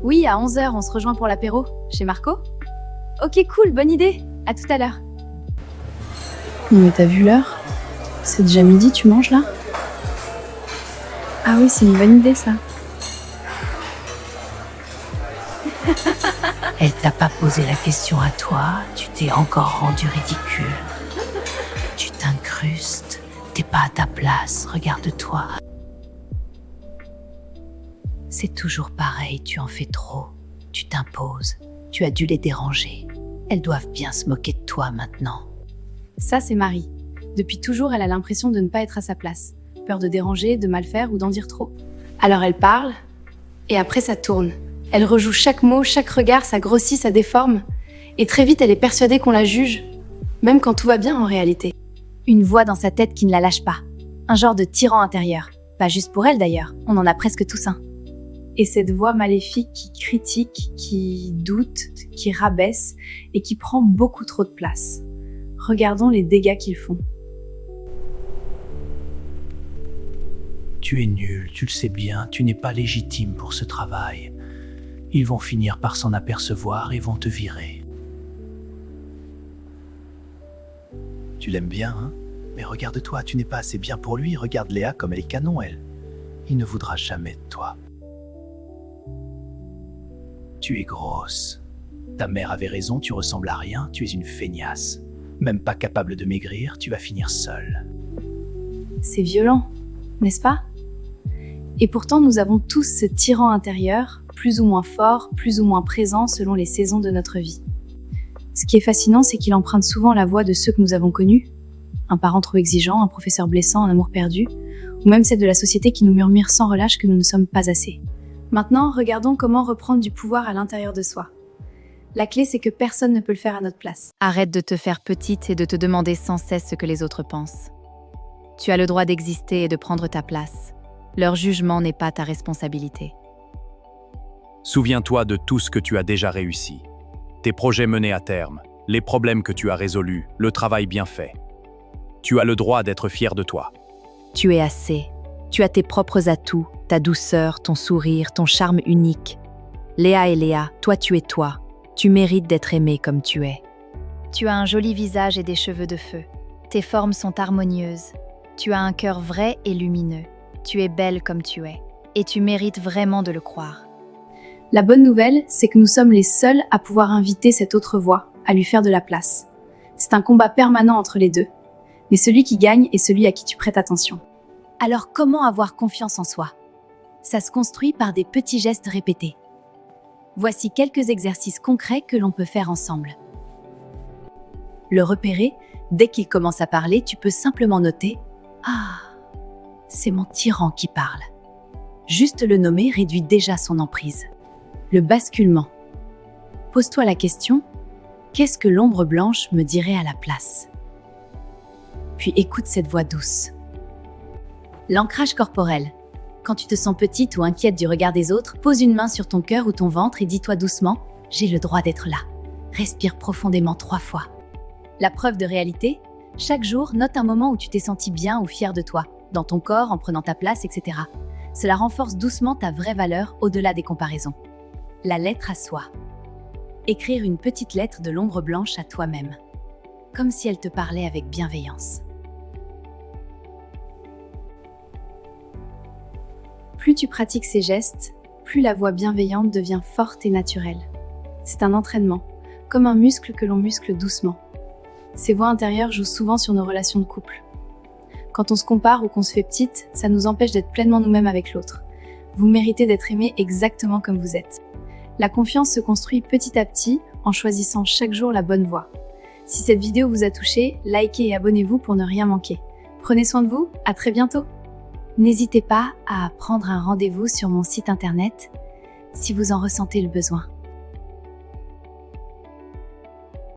Oui, à 11 h, on se rejoint pour l'apéro, chez Marco. Ok, cool, bonne idée. À tout à l'heure. Non mais t'as vu l'heure? C'est déjà midi, tu manges là? Ah oui, c'est une bonne idée ça. Elle t'a pas posé la question à toi, tu t'es encore rendu ridicule. Tu t'incrustes, t'es pas à ta place, regarde-toi. C'est toujours pareil, tu en fais trop, tu t'imposes, tu as dû les déranger. Elles doivent bien se moquer de toi maintenant. Ça, c'est Marie. Depuis toujours, elle a l'impression de ne pas être à sa place. Peur de déranger, de mal faire ou d'en dire trop. Alors elle parle, et après ça tourne. Elle rejoue chaque mot, chaque regard, ça grossit, ça déforme. Et très vite, elle est persuadée qu'on la juge, même quand tout va bien en réalité. Une voix dans sa tête qui ne la lâche pas. Un genre de tyran intérieur. Pas juste pour elle d'ailleurs, on en a presque tous un. Et cette voix maléfique qui critique, qui doute, qui rabaisse et qui prend beaucoup trop de place. Regardons les dégâts qu'ils font. Tu es nul, tu le sais bien, tu n'es pas légitime pour ce travail. Ils vont finir par s'en apercevoir et vont te virer. Tu l'aimes bien, hein? Mais regarde-toi, tu n'es pas assez bien pour lui. Regarde Léa comme elle est canon, elle. Il ne voudra jamais de toi. Tu es grosse. Ta mère avait raison, tu ressembles à rien, tu es une feignasse. Même pas capable de maigrir, tu vas finir seule. C'est violent, n'est-ce pas? Et pourtant, nous avons tous ce tyran intérieur, plus ou moins fort, plus ou moins présent selon les saisons de notre vie. Ce qui est fascinant, c'est qu'il emprunte souvent la voix de ceux que nous avons connus, un parent trop exigeant, un professeur blessant, un amour perdu, ou même celle de la société qui nous murmure sans relâche que nous ne sommes pas assez. Maintenant, regardons comment reprendre du pouvoir à l'intérieur de soi. La clé, c'est que personne ne peut le faire à notre place. Arrête de te faire petite et de te demander sans cesse ce que les autres pensent. Tu as le droit d'exister et de prendre ta place. Leur jugement n'est pas ta responsabilité. Souviens-toi de tout ce que tu as déjà réussi. Tes projets menés à terme, les problèmes que tu as résolus, le travail bien fait. Tu as le droit d'être fier de toi. Tu es assez. Tu as tes propres atouts, ta douceur, ton sourire, ton charme unique. Léa est Léa, toi tu es toi. Tu mérites d'être aimée comme tu es. Tu as un joli visage et des cheveux de feu. Tes formes sont harmonieuses. Tu as un cœur vrai et lumineux. Tu es belle comme tu es. Et tu mérites vraiment de le croire. La bonne nouvelle, c'est que nous sommes les seuls à pouvoir inviter cette autre voix, à lui faire de la place. C'est un combat permanent entre les deux. Mais celui qui gagne est celui à qui tu prêtes attention. Alors comment avoir confiance en soi? Ça se construit par des petits gestes répétés. Voici quelques exercices concrets que l'on peut faire ensemble. Le repérer, dès qu'il commence à parler, tu peux simplement noter « Ah, c'est mon tyran qui parle ». Juste le nommer réduit déjà son emprise. Le basculement. Pose-toi la question « Qu'est-ce que l'ombre blanche me dirait à la place ?» Puis écoute cette voix douce. L'ancrage corporel. Quand tu te sens petite ou inquiète du regard des autres, pose une main sur ton cœur ou ton ventre et dis-toi doucement « J'ai le droit d'être là ». Respire profondément 3 fois. La preuve de réalité, chaque jour, note un moment où tu t'es senti bien ou fier de toi, dans ton corps, en prenant ta place, etc. Cela renforce doucement ta vraie valeur au-delà des comparaisons. La lettre à soi. Écrire une petite lettre de l'ombre blanche à toi-même, comme si elle te parlait avec bienveillance. Plus tu pratiques ces gestes, plus la voix bienveillante devient forte et naturelle. C'est un entraînement, comme un muscle que l'on muscle doucement. Ces voix intérieures jouent souvent sur nos relations de couple. Quand on se compare ou qu'on se fait petite, ça nous empêche d'être pleinement nous-mêmes avec l'autre. Vous méritez d'être aimé exactement comme vous êtes. La confiance se construit petit à petit en choisissant chaque jour la bonne voie. Si cette vidéo vous a touché, likez et abonnez-vous pour ne rien manquer. Prenez soin de vous, à très bientôt. N'hésitez pas à prendre un rendez-vous sur mon site internet si vous en ressentez le besoin.